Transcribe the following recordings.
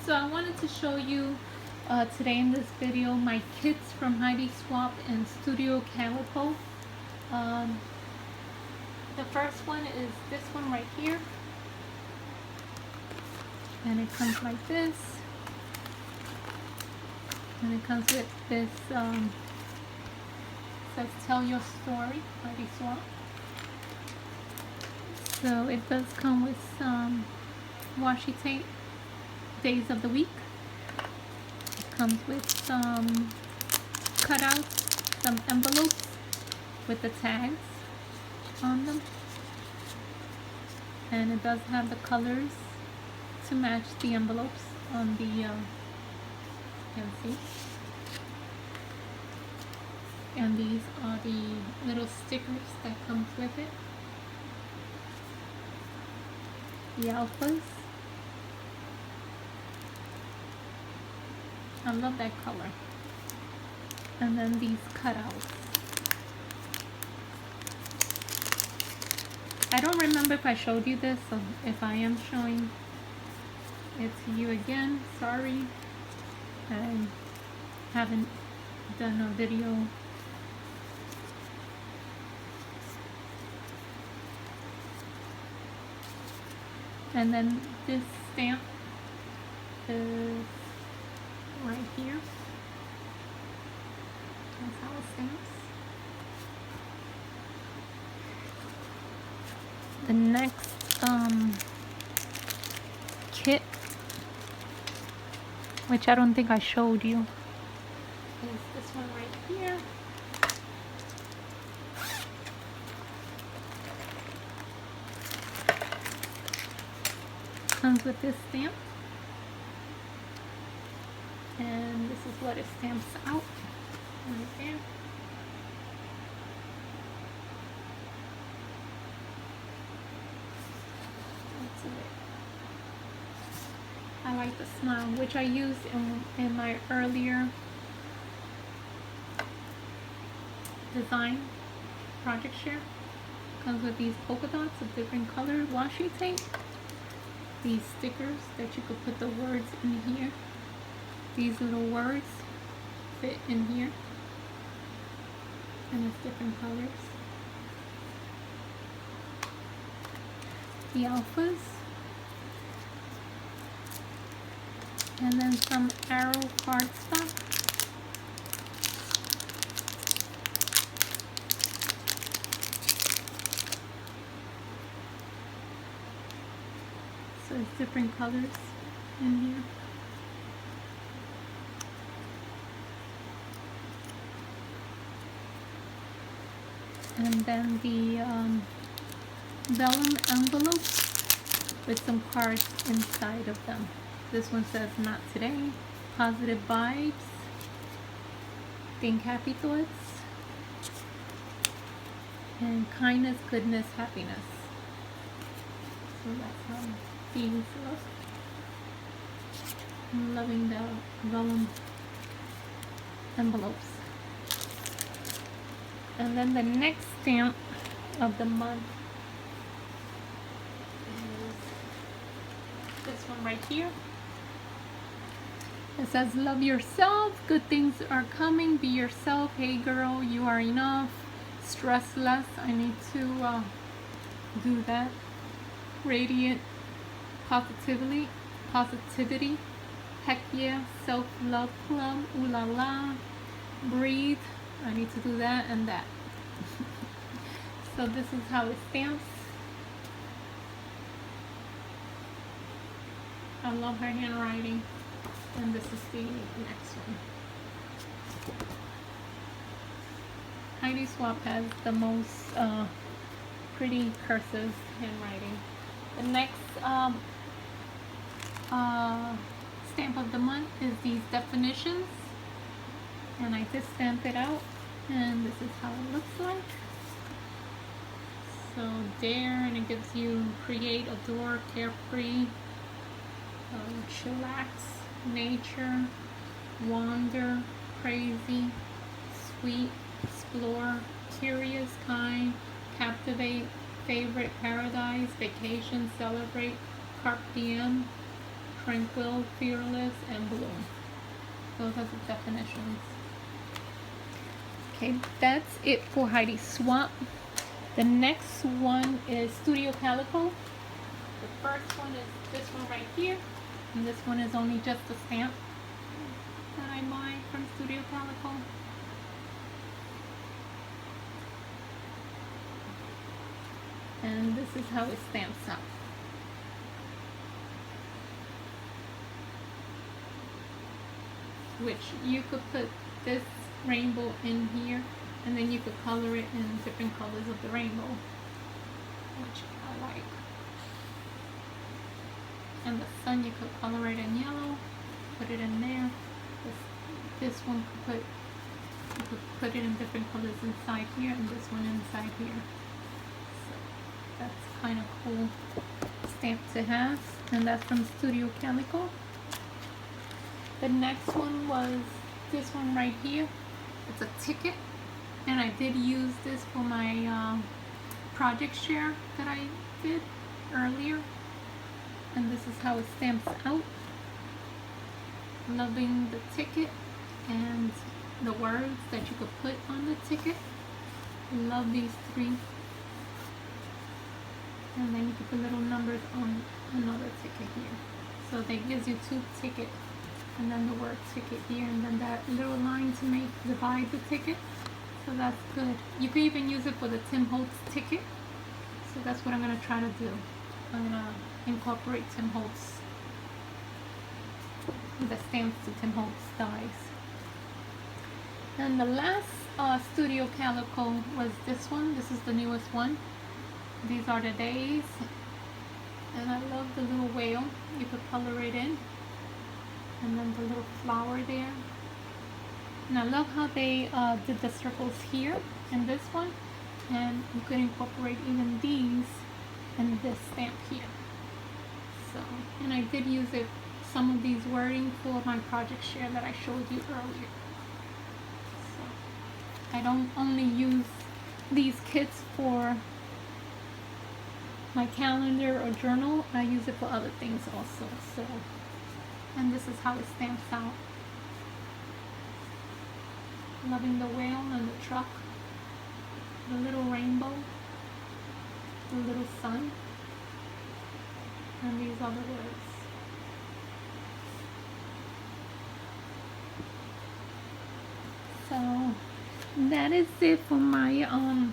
So I wanted to show you today in this video my kits from Heidi Swap and Studio Calico. Um, the first one is this one right here, and it comes like this, and it comes with this says tell your story, Heidi Swap. So it does come with some washi tape, days of the week. It comes with some cutouts, some envelopes with the tags on them, and it does have the colors to match the envelopes on the you can see. And these are the little stickers that comes with it, the alphas. I love that color. And then these cutouts. I don't remember if I showed you this, so if I am showing it to you again, sorry. I haven't done a video. And then this stamp is right here. That's how it stamps. The next kit, which I don't think I showed you, is this one right here. Comes with this stamp, and this is what it stamps out right there. That's it. I like the smile, which I used in my earlier design project share. Comes with these polka dots of different color washi tape. These stickers that you could put the words in here. These little words fit in here, and it's different colors. The alphas, and then some arrow cardstock. So it's different colors in here. And then the vellum envelopes with some cards inside of them. This one says not today, positive vibes, think happy thoughts, and kindness, goodness, happiness. So that's how these look. I'm loving the vellum envelopes. And then the next stamp of the month is this one right here. It says love yourself, good things are coming, be yourself, hey girl, you are enough, stress less. I need to do that. Radiant positivity, heck yeah, self-love club, ooh la la, breathe. I need to do that and that. So this is how it stamps. I love her handwriting. And this is the next one. Heidi Swap has the most pretty cursive handwriting. The next stamp of the month is these definitions. And I just stamped it out, and this is how it looks like. So dare, and it gives you create, adore, carefree, chillax, nature, wander, crazy, sweet, explore, curious, kind, captivate, favorite, paradise, vacation, celebrate, carpe diem, tranquil, fearless, and bloom. Those are the definitions. Okay, that's it for Heidi Swap. The next one is Studio Calico. The first one is this one right here, and this one is only just a stamp that I buy from Studio Calico. And this is how it stamps out. Which you could put this rainbow in here, and then you could color it in different colors of the rainbow, which I like. And the sun, you could color it in yellow, put it in there. This one you could put it in different colors inside here, and this one inside here. So that's kind of cool stamp to have, and that's from Studio Calico. The next one was this one right here. It's a ticket, and I did use this for my project share that I did earlier, and this is how it stamps out. Loving the ticket and the words that you could put on the ticket. Love these three. And then you can put little numbers on another ticket here. So that gives you 2 tickets, and then the word ticket here, and then that little line to divide the ticket. So that's good. You could even use it for the Tim Holtz ticket. So that's what I'm going to try to do. I'm going to incorporate Tim Holtz, the stamps to Tim Holtz dies. And the last Studio Calico was this one. This is the newest one. These are the days, and I love the little whale. You could color it in, and then the little flower there. And I love how they did the circles here in this one, and you could incorporate even these in this stamp here. So, and I did use some of these wording for my project share that I showed you earlier. So I don't only use these kits for my calendar or journal, I use it for other things also. So, and this is how it stamps out. Loving the whale and the truck, the little rainbow, the little sun, and these other words. So that is it for my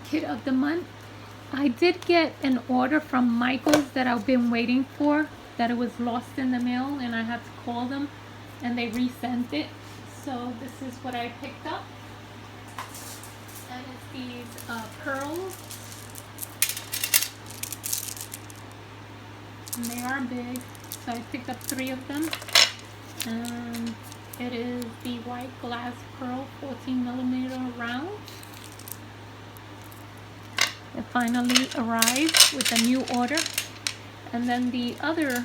kit of the month. I did get an order from Michael's that I've been waiting for, that it was lost in the mail, and I had to call them and they resent it. So this is what I picked up, and it's these pearls, and they are big, so I picked up 3 of them. And it is the white glass pearl 14mm round. It finally arrived with a new order. And then the other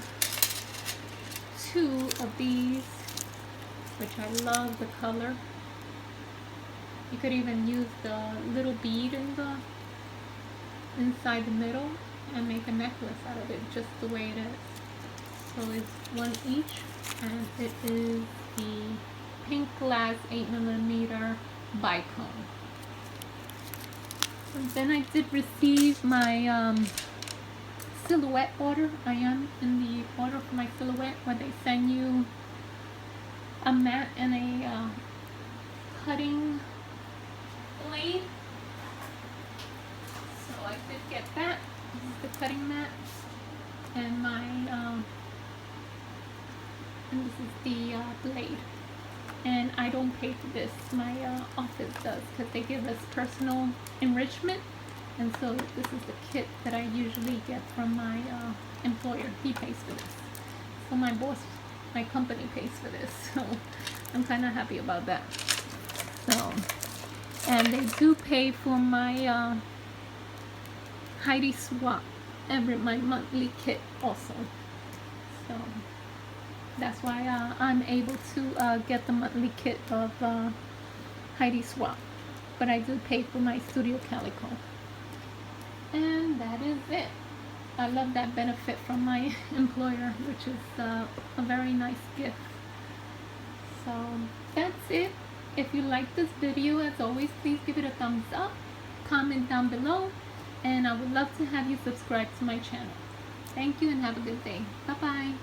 2 of these, which I love the color. You could even use the little bead inside the middle and make a necklace out of it, just the way it is. So it's 1 each, and it is the pink glass 8mm bicone. And then I did receive my silhouette order. I am in the order for my silhouette, where they send you a mat and a cutting blade. So I did get that. This is the cutting mat, and my and this is the blade. And I don't pay for this. My office does, because they give us personal enrichment. And so this is the kit that I usually get from my employer. He pays for this. So my boss, my company pays for this. So I'm kind of happy about that. So, and they do pay for my Heidi Swap, my monthly kit also. So that's why I'm able to get the monthly kit of Heidi Swap. But I do pay for my Studio Calico. And that is it. I love that benefit from my employer, which is a very nice gift. So that's it. If you like this video, as always, please give it a thumbs up, comment down below, and I would love to have you subscribe to my channel. Thank you and have a good day. Bye bye.